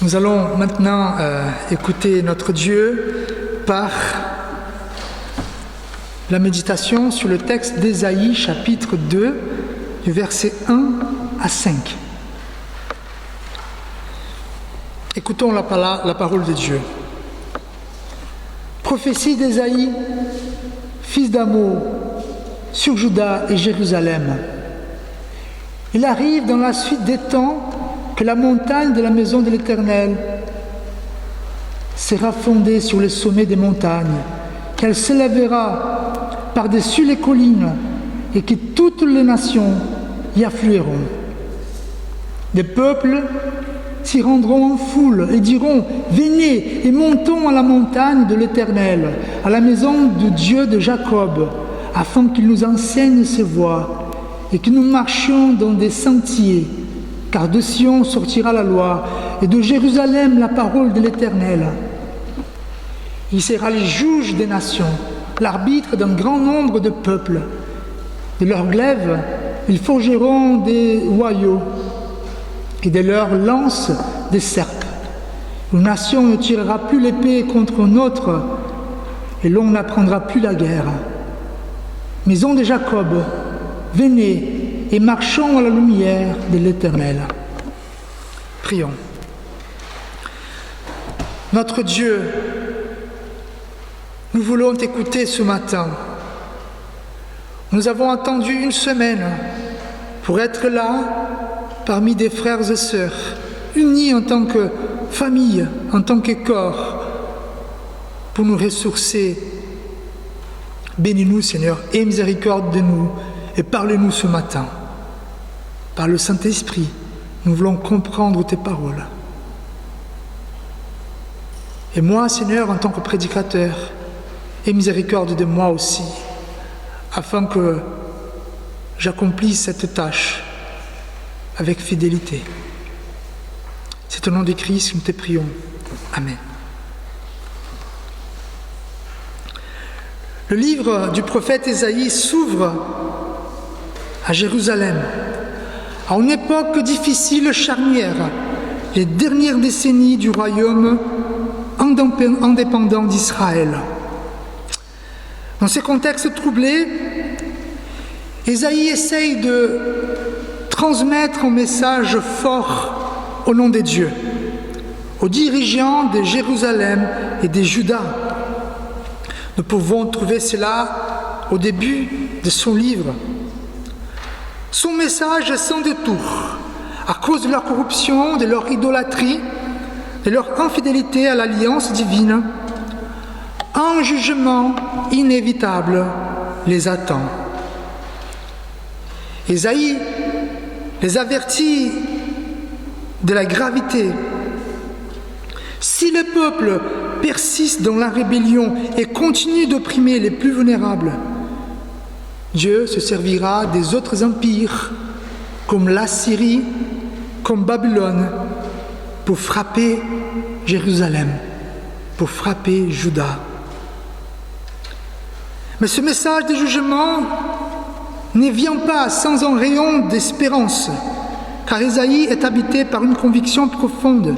Nous allons maintenant écouter notre Dieu par la méditation sur le texte d'Ésaïe, chapitre 2, du verset 1 à 5. Écoutons la parole de Dieu. Prophétie d'Ésaïe, fils d'Amos, sur Juda et Jérusalem. Il arrive dans la suite des temps que la montagne de la maison de l'Éternel sera fondée sur le sommet des montagnes, qu'elle s'élèvera par-dessus les collines et que toutes les nations y afflueront. Des peuples s'y rendront en foule et diront « Venez et montons à la montagne de l'Éternel, à la maison du Dieu de Jacob, afin qu'il nous enseigne ses voies et que nous marchions dans des sentiers. Car de Sion sortira la loi, et de Jérusalem la parole de l'Éternel. Il sera le juge des nations, l'arbitre d'un grand nombre de peuples. De leurs glaives, ils forgeront des royaux, et de leurs lances des serpes. Une nation ne tirera plus l'épée contre une autre, et l'on n'apprendra plus la guerre. Maison de Jacob, venez, et marchons à la lumière de l'Éternel. Prions. Notre Dieu, nous voulons t'écouter ce matin. Nous avons attendu une semaine pour être là parmi des frères et sœurs, unis en tant que famille, en tant que corps, pour nous ressourcer. Bénis-nous, Seigneur, aie miséricorde de nous et parle-nous ce matin. Par le Saint-Esprit, nous voulons comprendre tes paroles. Et moi, Seigneur, en tant que prédicateur, aie miséricorde de moi aussi, afin que j'accomplisse cette tâche avec fidélité. C'est au nom de Christ que nous te prions. Amen. Le livre du prophète Ésaïe s'ouvre à Jérusalem, à une époque difficile, charnière, les dernières décennies du royaume indépendant d'Israël. Dans ces contextes troublés, Ésaïe essaye de transmettre un message fort au nom de Dieu, aux dirigeants de Jérusalem et de Juda. Nous pouvons trouver cela au début de son livre. Son message est sans détour, à cause de leur corruption, de leur idolâtrie, de leur infidélité à l'alliance divine. Un jugement inévitable les attend. Ésaïe les avertit de la gravité. Si le peuple persiste dans la rébellion et continue d'opprimer les plus vulnérables, Dieu se servira des autres empires, comme l'Assyrie, comme Babylone, pour frapper Jérusalem, pour frapper Juda. Mais ce message de jugement ne vient pas sans un rayon d'espérance, car Ésaïe est habité par une conviction profonde.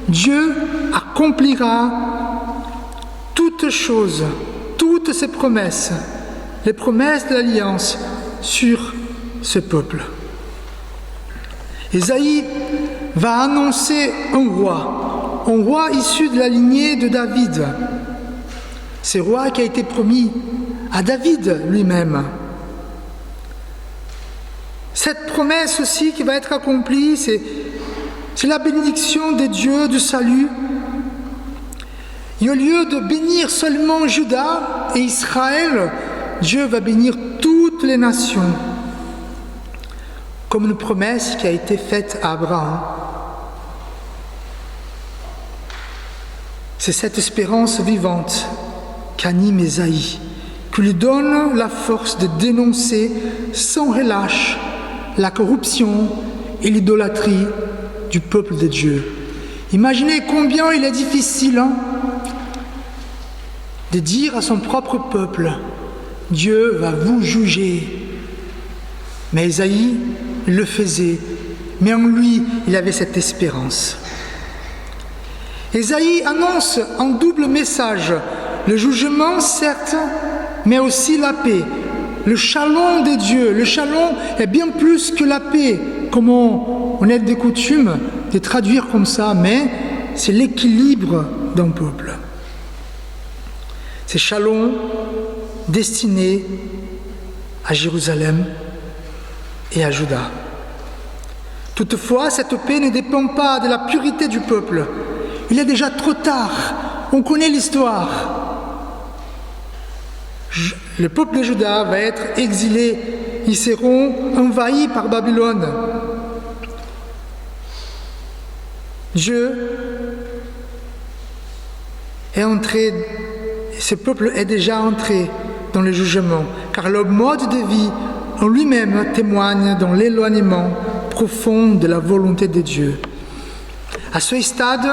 Dieu accomplira toutes choses, toutes ses promesses, les promesses de l'Alliance sur ce peuple. Ésaïe va annoncer un roi issu de la lignée de David. Ce roi qui a été promis à David lui-même. Cette promesse aussi qui va être accomplie, c'est la bénédiction de Dieu du salut. Et au lieu de bénir seulement Juda et Israël, Dieu va bénir toutes les nations, comme une promesse qui a été faite à Abraham. C'est cette espérance vivante qu'anime Ésaïe, qui lui donne la force de dénoncer sans relâche la corruption et l'idolâtrie du peuple de Dieu. Imaginez combien il est difficile de dire à son propre peuple « Dieu va vous juger ». Mais Ésaïe le faisait, mais en lui, il avait cette espérance. Ésaïe annonce un double message, le jugement certes, mais aussi la paix. Le shalom de Dieu, le shalom est bien plus que la paix, comme on est de coutume de traduire comme ça, mais c'est l'équilibre d'un peuple. C'est shalom destiné à Jérusalem et à Juda. Toutefois, cette paix ne dépend pas de la pureté du peuple. Il est déjà trop tard, on connaît l'histoire. Le peuple de Juda va être exilé, ils seront envahis par Babylone. Dieu est entré, ce peuple est déjà entré dans le jugement, car leur mode de vie en lui-même témoigne dans l'éloignement profond de la volonté de Dieu. À ce stade,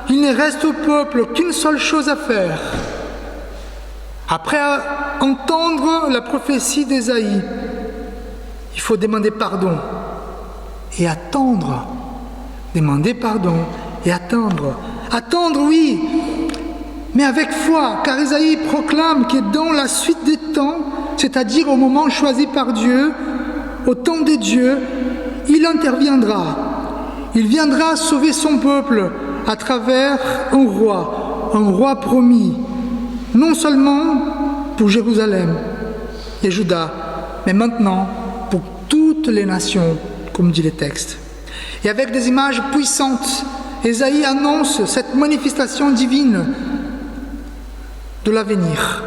il ne reste au peuple qu'une seule chose à faire. Après entendre la prophétie d'Ésaïe, il faut demander pardon et attendre. Demander pardon et attendre. Attendre, oui, mais avec foi, car Ésaïe proclame que dans la suite des temps, c'est-à-dire au moment choisi par Dieu, au temps de Dieu, il interviendra. Il viendra sauver son peuple à travers un roi promis, non seulement pour Jérusalem et Juda, mais maintenant pour toutes les nations, comme dit le texte. Et avec des images puissantes, Ésaïe annonce cette manifestation divine de l'avenir.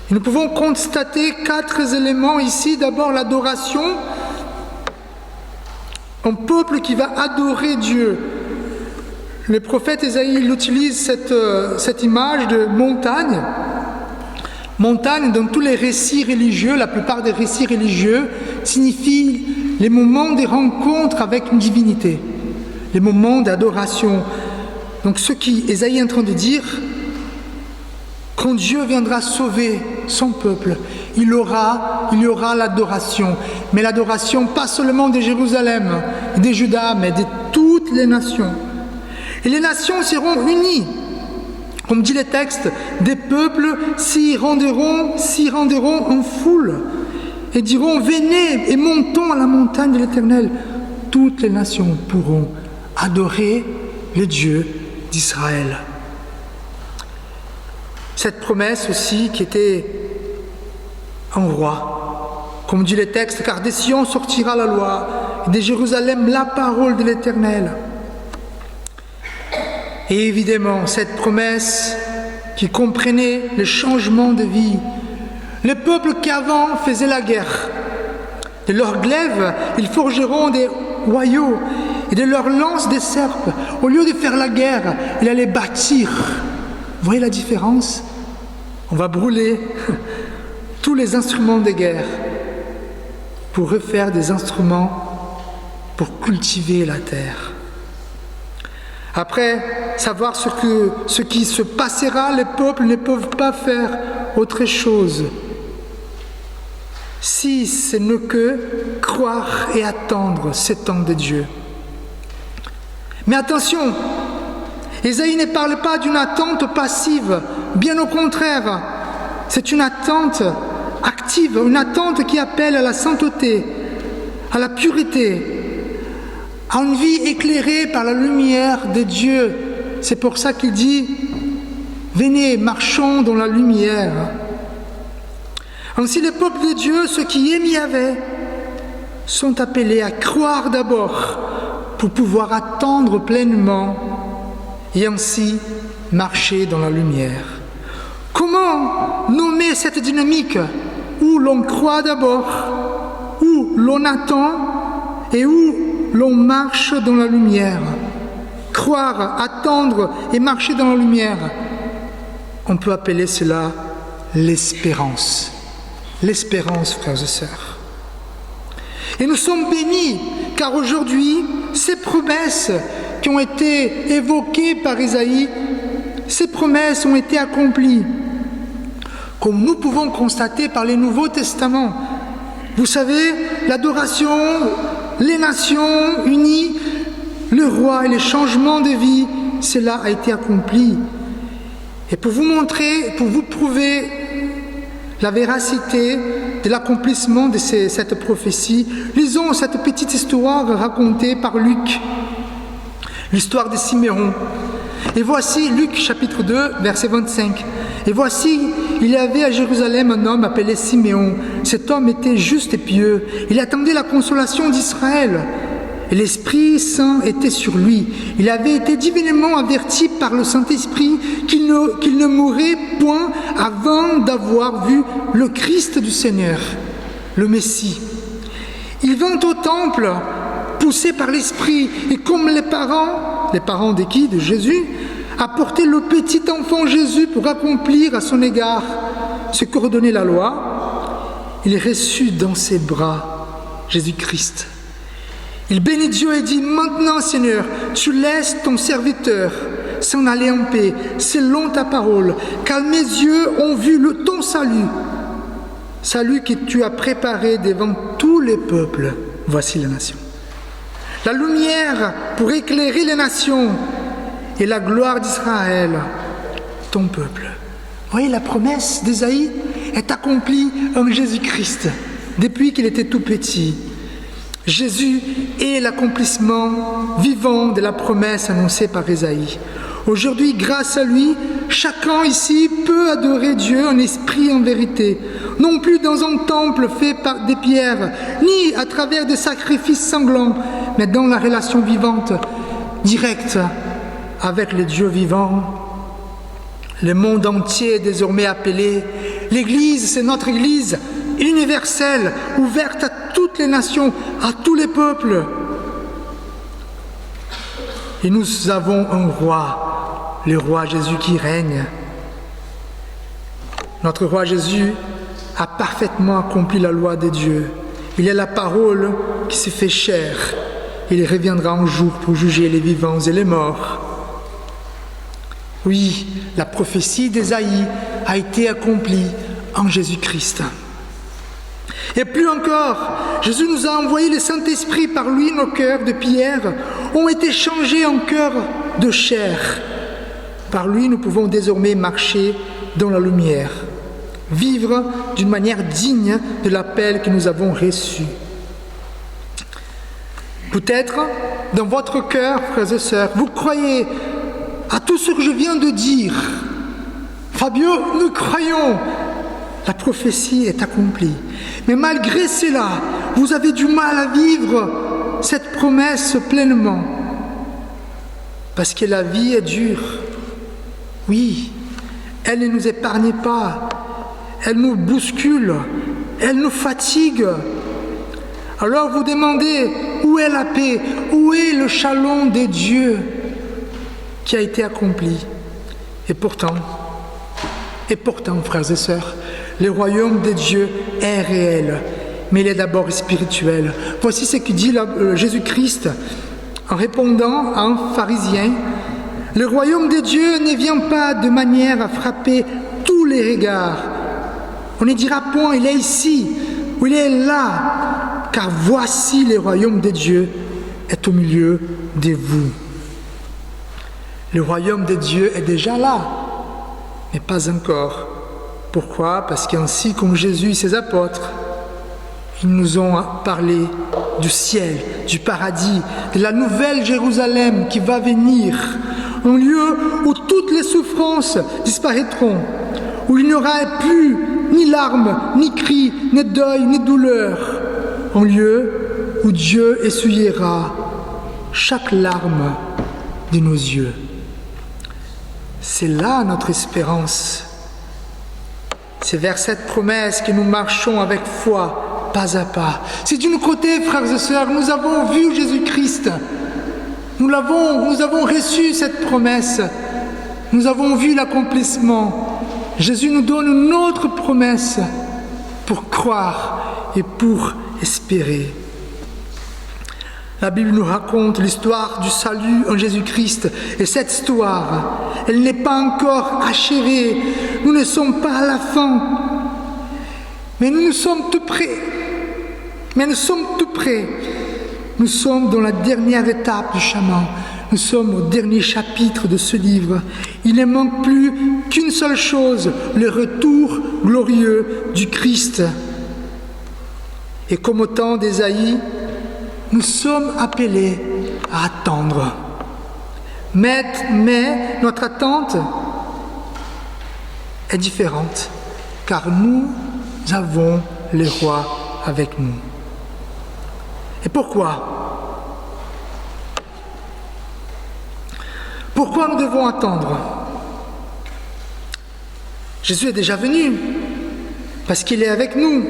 Et nous pouvons constater 4 éléments ici. D'abord, l'adoration. Un peuple qui va adorer Dieu. Le prophète Ésaïe utilise cette image de montagne. Montagne, dans tous les récits religieux, la plupart des récits religieux, signifie les moments de rencontre avec une divinité, les moments d'adoration. Donc ce qu'Ésaïe est en train de dire, quand Dieu viendra sauver son peuple, il y aura l'adoration. Mais l'adoration pas seulement de Jérusalem, de Juda, mais de toutes les nations. Et les nations seront unies. Comme dit le texte, des peuples s'y renderont en foule et diront « Venez et montons à la montagne de l'Éternel ». Toutes les nations pourront adorer le Dieu d'Israël. Cette promesse aussi qui était un roi, comme dit le texte, car de Sion sortira la loi, et de Jérusalem la parole de l'Éternel. Et évidemment, cette promesse qui comprenait le changement de vie. Les peuples qui avant faisaient la guerre, de leurs glaives, ils forgeront des hoyaux, et de leurs lances des serpes. Au lieu de faire la guerre, ils allaient bâtir. Vous voyez la différence? On va brûler tous les instruments de guerre pour refaire des instruments pour cultiver la terre. Après savoir ce qui se passera, les peuples ne peuvent pas faire autre chose si ce n'est que croire et attendre ce temps de Dieu. Mais attention, Ésaïe ne parle pas d'une attente passive, bien au contraire, c'est une attente active, une attente qui appelle à la sainteté, à la pureté, à une vie éclairée par la lumière de Dieu. C'est pour ça qu'il dit « Venez, marchons dans la lumière ». Ainsi, les peuples de Dieu, ceux qui aiment Yahvé, sont appelés à croire d'abord pour pouvoir attendre pleinement et ainsi marcher dans la lumière. Comment nommer cette dynamique où l'on croit d'abord, où l'on attend et où l'on marche dans la lumière? Croire, attendre et marcher dans la lumière, on peut appeler cela l'espérance. L'espérance, frères et sœurs. Et nous sommes bénis, car aujourd'hui, ces promesses qui ont été évoquées par Ésaïe, ces promesses ont été accomplies. Comme nous pouvons constater par les Nouveaux Testaments. Vous savez, l'adoration, les nations unies, le roi et les changements de vie, cela a été accompli. Et pour vous montrer, pour vous prouver la véracité de l'accomplissement de cette prophétie, lisons cette petite histoire racontée par Luc, l'histoire de Siméon. Et voici, Luc chapitre 2, verset 25. Et voici, il y avait à Jérusalem un homme appelé Siméon. Cet homme était juste et pieux. Il attendait la consolation d'Israël. Et l'Esprit Saint était sur lui. Il avait été divinement averti par le Saint-Esprit qu'il ne mourrait point avant d'avoir vu le Christ du Seigneur, le Messie. Il vint au temple, poussé par l'Esprit, et comme les parents de qui? De Jésus, apportaient le petit enfant Jésus pour accomplir à son égard ce qu'ordonnait la loi, il reçut dans ses bras Jésus-Christ. Il bénit Dieu et dit: maintenant, Seigneur, tu laisses ton serviteur s'en aller en paix, selon ta parole, car mes yeux ont vu ton salut que tu as préparé devant tous les peuples. Voici la nation. La lumière pour éclairer les nations et la gloire d'Israël, ton peuple. Vous voyez, la promesse d'Ésaïe est accomplie en Jésus-Christ depuis qu'il était tout petit. Jésus est l'accomplissement vivant de la promesse annoncée par Ésaïe. Aujourd'hui, grâce à lui, chacun ici peut adorer Dieu en esprit et en vérité, non plus dans un temple fait par des pierres, ni à travers des sacrifices sanglants, mais dans la relation vivante, directe avec le Dieu vivant. Le monde entier est désormais appelé. L'Église, c'est notre Église universelle, ouverte à toutes les nations, à tous les peuples. Et nous avons un roi, le roi Jésus qui règne. Notre roi Jésus a parfaitement accompli la loi de Dieu. Il est la parole qui se fait chair. Il reviendra un jour pour juger les vivants et les morts. Oui, la prophétie d'Ésaïe a été accomplie en Jésus-Christ. Et plus encore, Jésus nous a envoyé le Saint-Esprit. Par lui, nos cœurs de pierre ont été changés en cœurs de chair. Par lui, nous pouvons désormais marcher dans la lumière, vivre d'une manière digne de l'appel que nous avons reçu. Peut-être, dans votre cœur, frères et sœurs, vous croyez à tout ce que je viens de dire. Fabio, nous croyons. La prophétie est accomplie. Mais malgré cela, vous avez du mal à vivre cette promesse pleinement. Parce que la vie est dure. Oui, elle ne nous épargne pas. Elle nous bouscule. Elle nous fatigue. Alors vous demandez, où est la paix? Où est le shalom de Dieu qui a été accompli? Et pourtant, frères et sœurs, le royaume de Dieu est réel, mais il est d'abord spirituel. Voici ce que dit Jésus-Christ en répondant à un pharisien. Le royaume de Dieu ne vient pas de manière à frapper tous les regards. On ne dira point, il est ici, ou il est là, car voici le royaume de Dieu est au milieu de vous. Le royaume de Dieu est déjà là, mais pas encore. Pourquoi? Parce qu'ainsi comme Jésus et ses apôtres, ils nous ont parlé du ciel, du paradis, de la nouvelle Jérusalem qui va venir, un lieu où toutes les souffrances disparaîtront, où il n'y aura plus ni larmes, ni cris, ni deuil, ni douleur, un lieu où Dieu essuyera chaque larme de nos yeux. C'est là notre espérance. C'est vers cette promesse que nous marchons avec foi, pas à pas. Si d'un côté, frères et sœurs, nous avons vu Jésus-Christ, nous avons reçu cette promesse, nous avons vu l'accomplissement. Jésus nous donne une autre promesse pour croire et pour espérer. La Bible nous raconte l'histoire du salut en Jésus-Christ. Et cette histoire, elle n'est pas encore achevée. Nous ne sommes pas à la fin. Mais nous sommes tout près. Nous sommes dans la dernière étape du chemin. Nous sommes au dernier chapitre de ce livre. Il ne manque plus qu'une seule chose, le retour glorieux du Christ. Et comme au temps d'Ésaïe, nous sommes appelés à attendre. Mais notre attente est différente, car nous avons le roi avec nous. Et pourquoi? Pourquoi nous devons attendre? Jésus est déjà venu, parce qu'il est avec nous,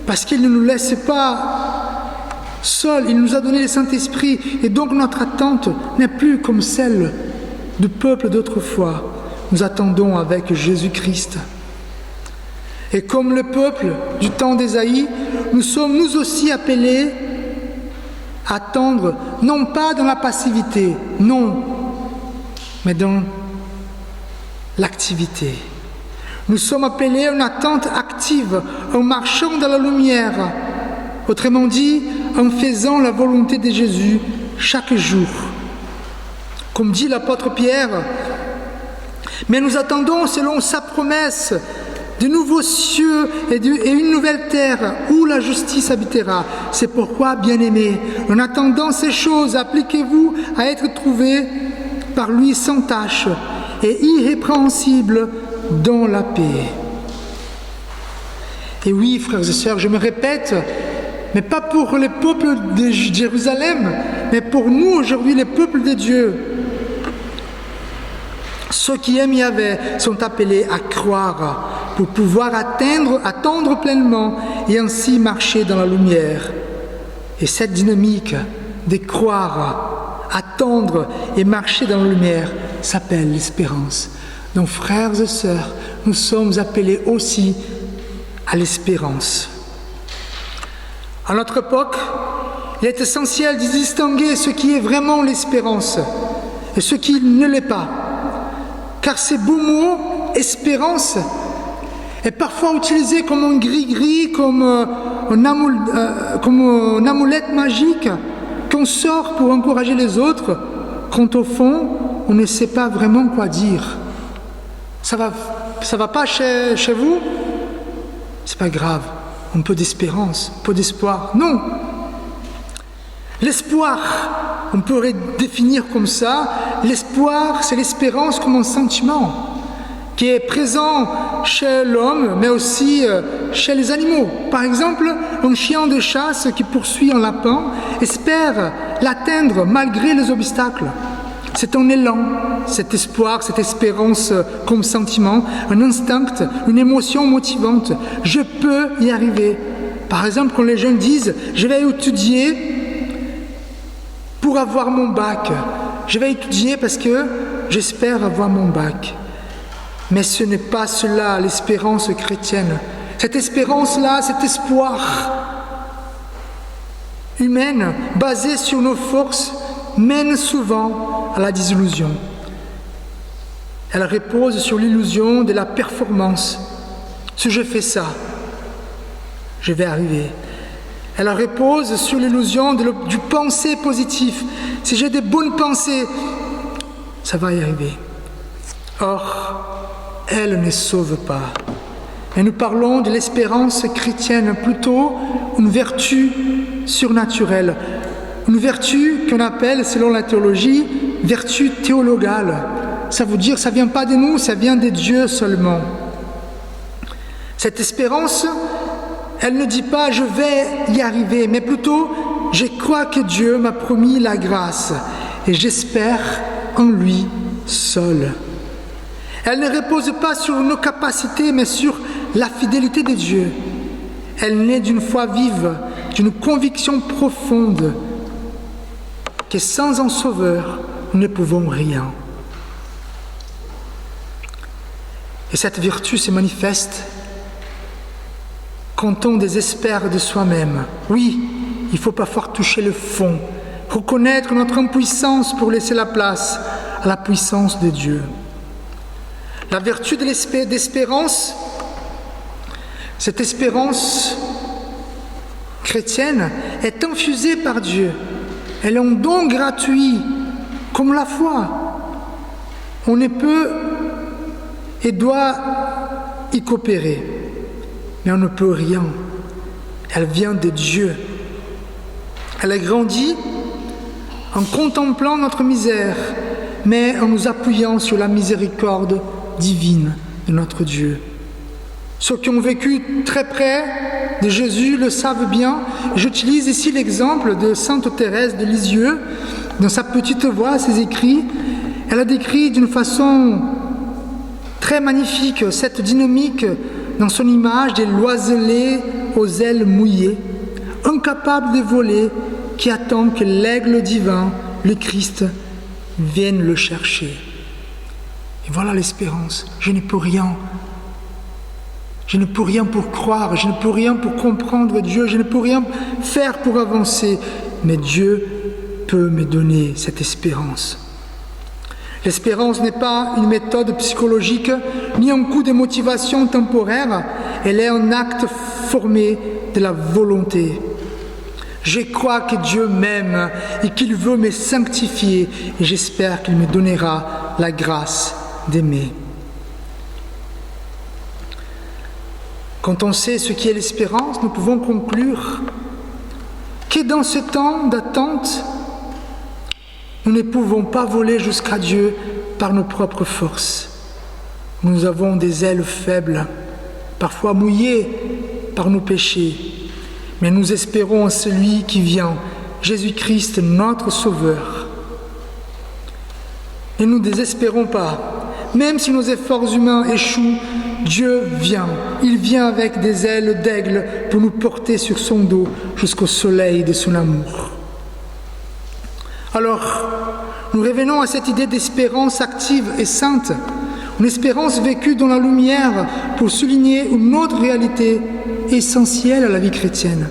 parce qu'il ne nous laisse pas seuls, il nous a donné le Saint-Esprit, et donc notre attente n'est plus comme celle du peuple d'autrefois. Nous attendons avec Jésus-Christ. Et comme le peuple du temps d'Ésaïe, nous sommes nous aussi appelés à attendre, non pas dans la passivité, non, mais dans l'activité. Nous sommes appelés à une attente active, en marchant dans la lumière, autrement dit, en faisant la volonté de Jésus chaque jour. Comme dit l'apôtre Pierre, mais nous attendons selon sa promesse de nouveaux cieux et une nouvelle terre où la justice habitera. C'est pourquoi, bien-aimés, en attendant ces choses, appliquez-vous à être trouvés par lui sans tache et irrépréhensibles dans la paix. Et oui, frères et sœurs, je me répète, mais pas pour le peuple de Jérusalem, mais pour nous aujourd'hui, le peuple de Dieu. Ceux qui aiment Yahvé sont appelés à croire pour pouvoir attendre pleinement et ainsi marcher dans la lumière. Et cette dynamique de croire, attendre et marcher dans la lumière s'appelle l'espérance. Donc frères et sœurs, nous sommes appelés aussi à l'espérance. À notre époque, il est essentiel de distinguer ce qui est vraiment l'espérance et ce qui ne l'est pas. Car ces beaux mots, espérance, est parfois utilisé comme un gris-gris, comme une amulette magique qu'on sort pour encourager les autres, quand au fond, on ne sait pas vraiment quoi dire. Ça va pas chez vous? C'est pas grave, un peu d'espérance, un peu d'espoir. Non! L'espoir, on pourrait définir comme ça, l'espoir, c'est l'espérance comme un sentiment qui est présent chez l'homme, mais aussi chez les animaux. Par exemple, un chien de chasse qui poursuit un lapin espère l'atteindre malgré les obstacles. C'est un élan, cet espoir, cette espérance comme sentiment, un instinct, une émotion motivante. Je peux y arriver. Par exemple, quand les jeunes disent « je vais étudier pour avoir mon bac. Je vais étudier parce que j'espère avoir mon bac. » Mais ce n'est pas cela l'espérance chrétienne. Cette espérance-là, cet espoir humaine basé sur nos forces mène souvent à la désillusion. Elle repose sur l'illusion de la performance. Si je fais ça, je vais arriver. Elle repose sur l'illusion du pensée positif. Si j'ai des bonnes pensées, ça va y arriver. Or, elle ne sauve pas. Et nous parlons de l'espérance chrétienne, plutôt une vertu surnaturelle. Une vertu qu'on appelle, selon la théologie, vertu théologale. Ça veut dire, ça ne vient pas de nous, ça vient de Dieu seulement. Cette espérance, elle ne dit pas « je vais y arriver », mais plutôt « je crois que Dieu m'a promis la grâce et j'espère en lui seul ». Elle ne repose pas sur nos capacités, mais sur la fidélité de Dieu. Elle naît d'une foi vive, d'une conviction profonde que sans un sauveur, nous ne pouvons rien. Et cette vertu se manifeste quand on désespère de soi-même. Oui, il faut parfois toucher le fond, reconnaître notre impuissance pour laisser la place à la puissance de Dieu. La vertu de l'espérance, cette espérance chrétienne, est infusée par Dieu. Elle est un don gratuit comme la foi. On ne peut et doit y coopérer, mais on ne peut rien. Elle vient de Dieu. Elle a grandi en contemplant notre misère, mais en nous appuyant sur la miséricorde divine de notre Dieu. Ceux qui ont vécu très près de Jésus le savent bien. J'utilise ici l'exemple de Sainte Thérèse de Lisieux. Dans sa petite voix, ses écrits, elle a décrit d'une façon très magnifique cette dynamique dans son image des loiselets aux ailes mouillées, incapable de voler, qui attend que l'aigle divin, le Christ, vienne le chercher. Et voilà l'espérance. Je ne peux rien. Je ne peux rien pour croire, je ne peux rien pour comprendre Dieu, je ne peux rien faire pour avancer, mais Dieu peut me donner cette espérance. L'espérance n'est pas une méthode psychologique, ni un coup de motivation temporaire, elle est un acte formé de la volonté. Je crois que Dieu m'aime et qu'il veut me sanctifier, et j'espère qu'il me donnera la grâce d'aimer. Quand on sait ce qu'est l'espérance, nous pouvons conclure que dans ce temps d'attente, nous ne pouvons pas voler jusqu'à Dieu par nos propres forces. Nous avons des ailes faibles, parfois mouillées par nos péchés, mais nous espérons en celui qui vient, Jésus-Christ, notre Sauveur. Ne nous désespérons pas. Même si nos efforts humains échouent, Dieu vient. Il vient avec des ailes d'aigle pour nous porter sur son dos jusqu'au soleil de son amour. Alors, nous revenons à cette idée d'espérance active et sainte, une espérance vécue dans la lumière pour souligner une autre réalité essentielle à la vie chrétienne.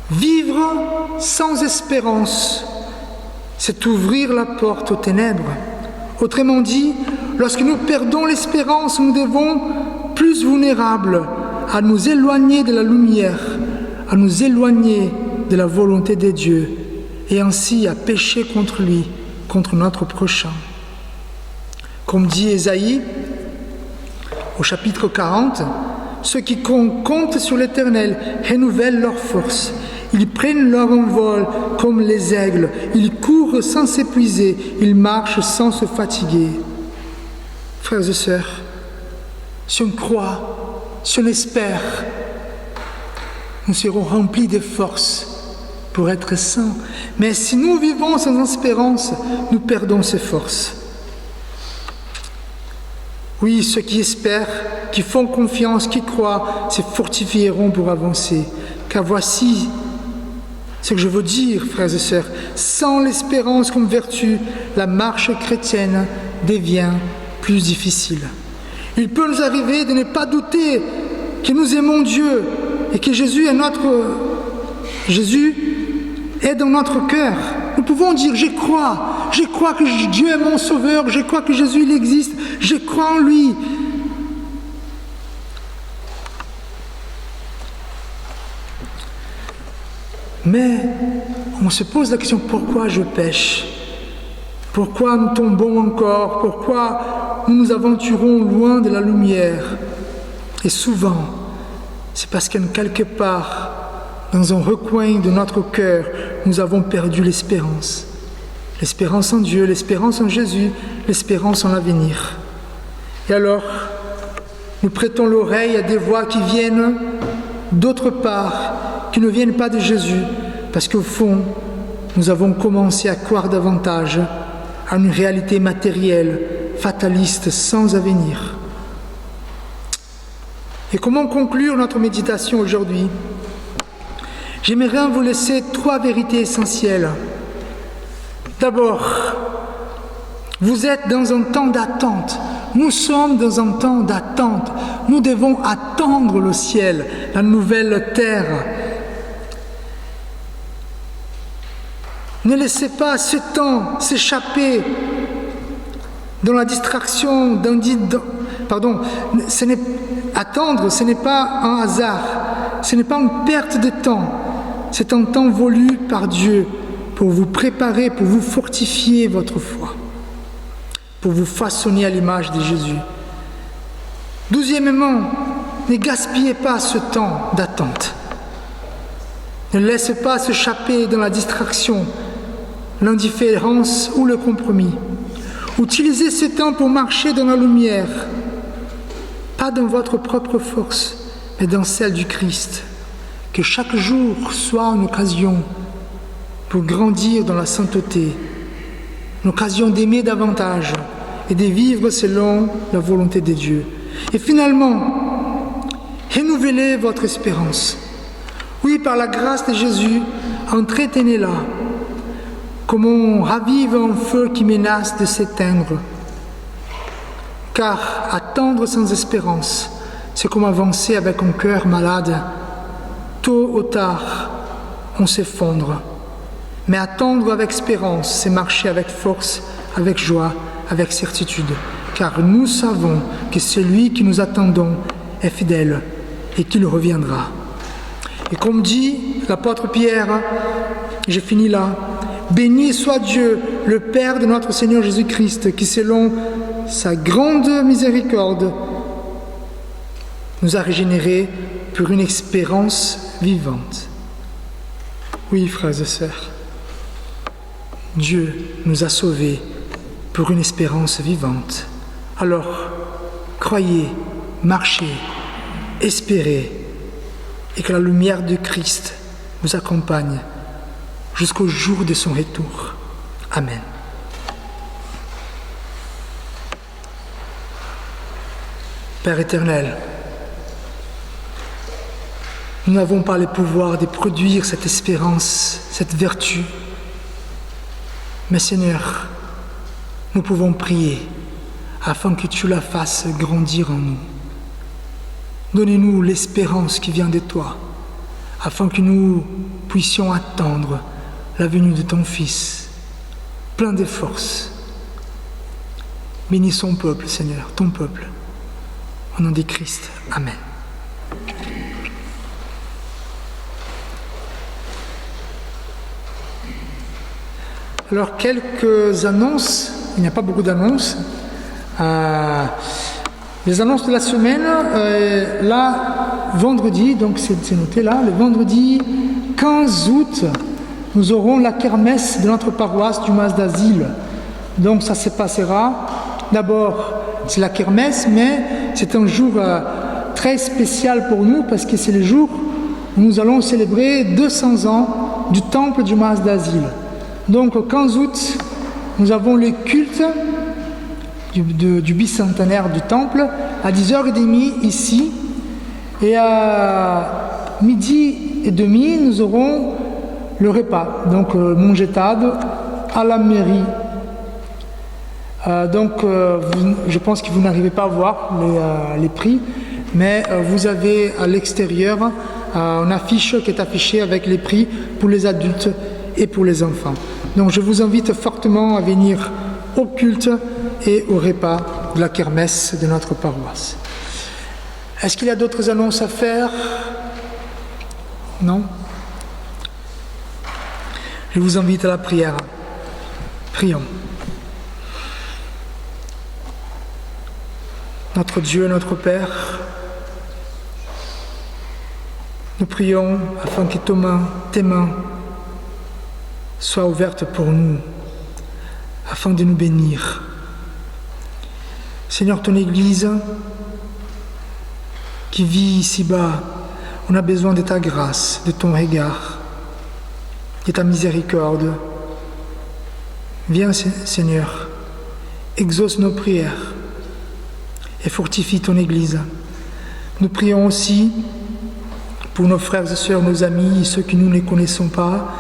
Vivre sans espérance, c'est ouvrir la porte aux ténèbres. Autrement dit, lorsque nous perdons l'espérance, nous devons plus vulnérables à nous éloigner de la lumière, à nous éloigner de la volonté de Dieu, et ainsi à pécher contre lui, contre notre prochain. Comme dit Ésaïe au chapitre 40, ceux qui comptent sur l'Éternel renouvellent leur force. Ils prennent leur envol comme les aigles, ils courent sans s'épuiser, ils marchent sans se fatiguer. Frères et sœurs, si on croit, si on espère, nous serons remplis de force pour être saints. Mais si nous vivons sans espérance, nous perdons ces forces. Oui, ceux qui espèrent, qui font confiance, qui croient, se fortifieront pour avancer. Car voici ce que je veux dire, frères et sœurs, sans l'espérance comme vertu, la marche chrétienne devient plus difficile. Il peut nous arriver de ne pas douter que nous aimons Dieu et que Jésus est dans notre cœur. Nous pouvons dire, je crois que Dieu est mon sauveur, je crois que Jésus il existe, je crois en lui. Mais on se pose la question, pourquoi je pêche? Pourquoi nous tombons encore? Pourquoi nous nous aventurons loin de la lumière? Et souvent, c'est parce que quelque part, dans un recoin de notre cœur, nous avons perdu l'espérance. L'espérance en Dieu, l'espérance en Jésus, l'espérance en l'avenir. Et alors, nous prêtons l'oreille à des voix qui viennent d'autre part, qui ne viennent pas de Jésus, parce qu'au fond, nous avons commencé à croire davantage à une réalité matérielle, fataliste, sans avenir. Et comment conclure notre méditation aujourd'hui? J'aimerais vous laisser 3 vérités essentielles. D'abord, vous êtes dans un temps d'attente. Nous sommes dans un temps d'attente. Nous devons attendre le ciel, la nouvelle terre. Ne laissez pas ce temps s'échapper dans la distraction attendre, ce n'est pas un hasard, ce n'est pas une perte de temps. C'est un temps voulu par Dieu pour vous préparer, pour vous fortifier votre foi, pour vous façonner à l'image de Jésus. 12e, ne gaspillez pas ce temps d'attente. Ne laissez pas s'échapper dans la distraction, l'indifférence ou le compromis. Utilisez ce temps pour marcher dans la lumière, pas dans votre propre force, mais dans celle du Christ. Que chaque jour soit une occasion pour grandir dans la sainteté, une occasion d'aimer davantage et de vivre selon la volonté de Dieu. Et finalement, renouvelez votre espérance. Oui, par la grâce de Jésus, entretenez-la, comme on ravive un feu qui menace de s'éteindre. Car attendre sans espérance, c'est comme avancer avec un cœur malade. Tôt ou tard, on s'effondre. Mais attendre avec espérance, c'est marcher avec force, avec joie, avec certitude. Car nous savons que celui que nous attendons est fidèle et qu'il reviendra. Et comme dit l'apôtre Pierre, je finis là, béni soit Dieu, le Père de notre Seigneur Jésus-Christ, qui selon sa grande miséricorde nous a régénérés pour une espérance vivante. Oui, frères et sœurs, Dieu nous a sauvés pour une espérance vivante. Alors, croyez, marchez, espérez, et que la lumière de Christ vous accompagne jusqu'au jour de son retour. Amen. Père éternel, nous n'avons pas le pouvoir de produire cette espérance, cette vertu, mais Seigneur, nous pouvons prier afin que tu la fasses grandir en nous. Donnez-nous l'espérance qui vient de toi, afin que nous puissions attendre la venue de ton Fils, plein de force. Bénis son peuple, Seigneur, ton peuple. Au nom de Christ. Amen. Alors, quelques annonces. Il n'y a pas beaucoup d'annonces. Les annonces de la semaine, là, vendredi, donc c'est noté là, le vendredi 15 août, nous aurons la kermesse de notre paroisse du Mas d'Asile. Donc ça se passera, d'abord c'est la kermesse, mais c'est un jour très spécial pour nous parce que c'est le jour où nous allons célébrer 200 ans du temple du Mas d'Asile. Donc au 15 août, nous avons le culte du bicentenaire du temple à 10h30 ici, et à 12h30 nous aurons le repas, donc mongetade à la mairie. Je pense que vous n'arrivez pas à voir les prix, mais vous avez à l'extérieur une affiche qui est affichée avec les prix pour les adultes et pour les enfants. Donc je vous invite fortement à venir au culte et au repas de la kermesse de notre paroisse. Est-ce qu'il y a d'autres annonces à faire? Non? Je vous invite à la prière. Prions. Notre Dieu, notre Père, nous prions afin que tes mains soient ouvertes pour nous, afin de nous bénir. Seigneur, ton Église qui vit ici-bas, on a besoin de ta grâce, de ton regard, de ta miséricorde. Viens, Seigneur, exauce nos prières et fortifie ton Église. Nous prions aussi pour nos frères et sœurs, nos amis, ceux que nous ne connaissons pas,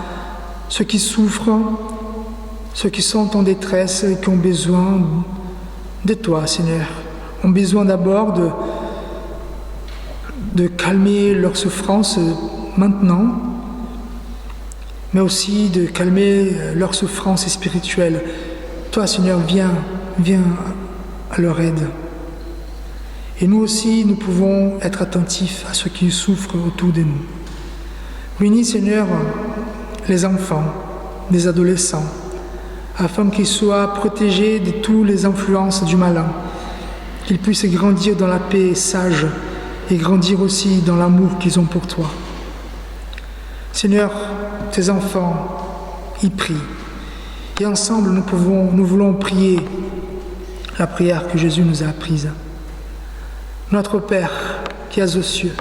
ceux qui souffrent, ceux qui sont en détresse et qui ont besoin de toi, Seigneur. Ont besoin d'abord de calmer leur souffrance maintenant, mais aussi de calmer leur souffrance spirituelle. Toi, Seigneur, viens à leur aide. Et nous aussi, nous pouvons être attentifs à ceux qui souffrent autour de nous. Bénis, Seigneur, les enfants, des adolescents, afin qu'ils soient protégés de toutes les influences du malin, qu'ils puissent grandir dans la paix sage et grandir aussi dans l'amour qu'ils ont pour toi. Seigneur, tes enfants y prient, et ensemble nous voulons prier la prière que Jésus nous a apprise. Notre Père qui es aux cieux,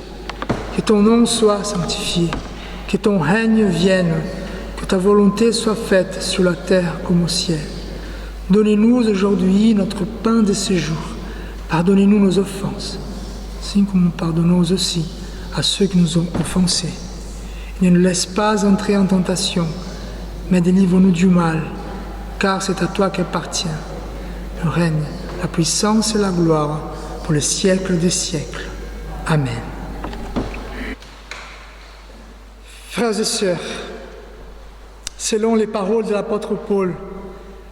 que ton nom soit sanctifié, que ton règne vienne, que ta volonté soit faite sur la terre comme au ciel. Donnez-nous aujourd'hui notre pain de ce jour. Pardonnez-nous nos offenses, ainsi que nous pardonnons aussi à ceux qui nous ont offensés. Ne nous laisse pas entrer en tentation, mais délivre-nous du mal, car c'est à toi qu'appartient le règne, la puissance et la gloire pour le siècle des siècles. Amen. Frères et sœurs, selon les paroles de l'apôtre Paul,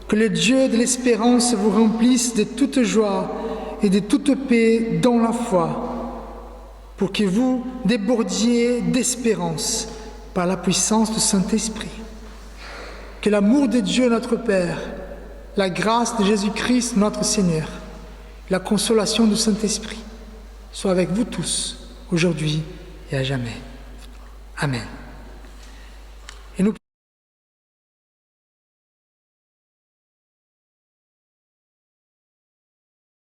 que le Dieu de l'espérance vous remplisse de toute joie et de toute paix dans la foi, pour que vous débordiez d'espérance par la puissance du Saint-Esprit. Que l'amour de Dieu notre Père, la grâce de Jésus-Christ notre Seigneur, la consolation du Saint-Esprit soient avec vous tous, aujourd'hui et à jamais. Amen.